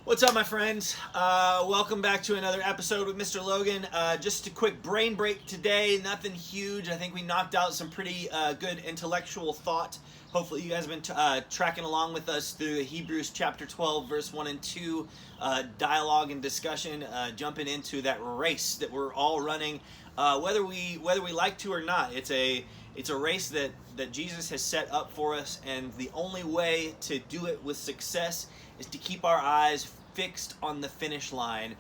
What's up, my friends? Welcome back to another episode with Mr. Logan. Just a quick brain break today. Nothing huge. I think we knocked out some pretty good intellectual thought. Hopefully you guys have been tracking along with us through the Hebrews chapter 12, verse 1 and 2 dialogue and discussion, jumping into that race that we're all running, whether we like to or not. It's a race that Jesus has set up for us, and the only way to do it with success is to keep our eyes fixed on the finish line,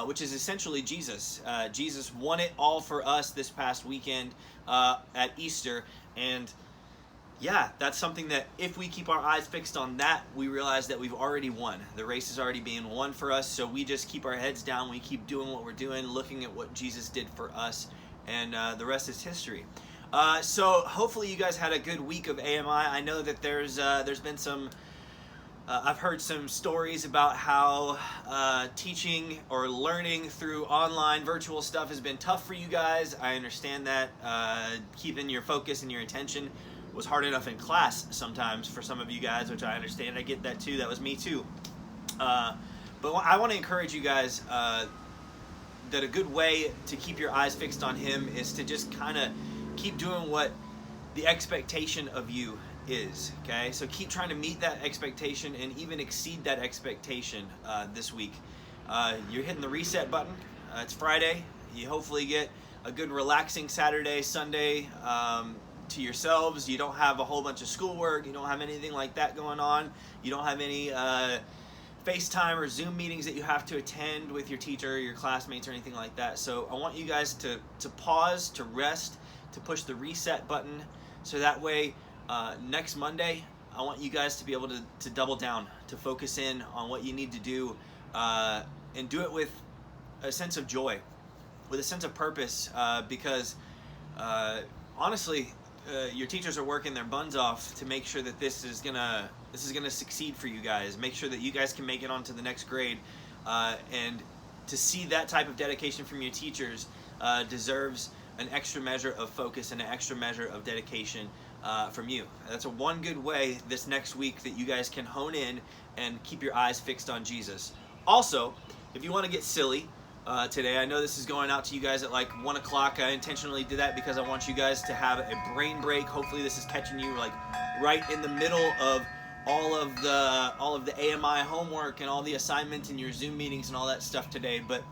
which is essentially Jesus. Jesus won it all for us this past weekend at Easter, and yeah, that's something that if we keep our eyes fixed on that, we realize that we've already won. The race is already being won for us, so we just keep our heads down, we keep doing what we're doing, looking at what Jesus did for us, and the rest is history. So hopefully you guys had a good week of AMI. I know that there's been some I've heard some stories about how teaching or learning through online virtual stuff has been tough for you guys. I understand that. Keeping your focus and your attention was hard enough in class sometimes for some of you guys, which I understand. I get that too. That was me too. But I want to encourage you guys that a good way to keep your eyes fixed on Him is to just kind of keep doing what the expectation of you is, okay? So keep trying to meet that expectation and even exceed that expectation this week. You're hitting the reset button. It's Friday. You hopefully get a good relaxing Saturday, Sunday to yourselves. You don't have a whole bunch of schoolwork. You don't have anything like that going on. You don't have any FaceTime or Zoom meetings that you have to attend with your teacher or your classmates or anything like that. So I want you guys to pause, to rest, to push the reset button, so that way next Monday, I want you guys to be able to double down, to focus in on what you need to do, and do it with a sense of joy, with a sense of purpose, because honestly, your teachers are working their buns off to make sure that this is gonna succeed for you guys. Make sure that you guys can make it onto the next grade, and to see that type of dedication from your teachers deserves an extra measure of focus and an extra measure of dedication from you. That's one good way this next week that you guys can hone in and keep your eyes fixed on Jesus. Also, if you want to get silly today, I know this is going out to you guys at like 1 o'clock. I intentionally did that because I want you guys to have a brain break. Hopefully this is catching you like right in the middle of all of the AMI homework and all the assignments and your Zoom meetings and all that stuff today. But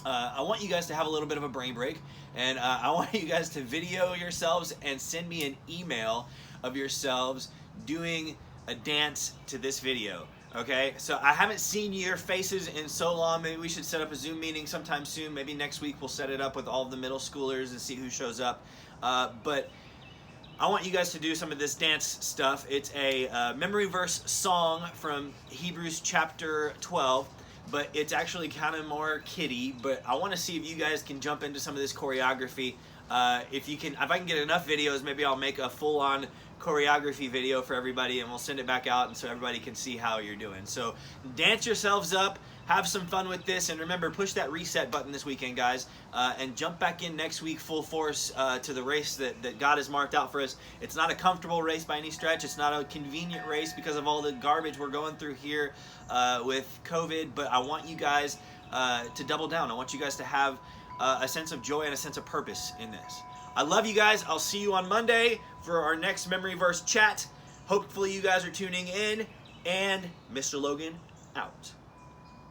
I want you guys to have a little bit of a brain break, and I want you guys to video yourselves and send me an email of yourselves doing a dance to this video, okay? So I haven't seen your faces in so long. Maybe we should set up a Zoom meeting sometime soon. Maybe next week we'll set it up with all of the middle schoolers and see who shows up. But I want you guys to do some of this dance stuff. It's a memory verse song from Hebrews chapter 12. But it's actually kind of more kiddie. But I want to see if you guys can jump into some of this choreography. If I can get enough videos, maybe I'll make a full-on choreography video for everybody, and we'll send it back out, and so everybody can see how you're doing. So dance yourselves up, have some fun with this, and remember, push that reset button this weekend, guys, and jump back in next week full force to the race that God has marked out for us. It's not a comfortable race by any stretch. It's not a convenient race because of all the garbage we're going through here with COVID, but I want you guys to double down. I want you guys to have a sense of joy and a sense of purpose in this. I love you guys. I'll see you on Monday for our next memory verse chat. Hopefully you guys are tuning in, and Mr. Logan out.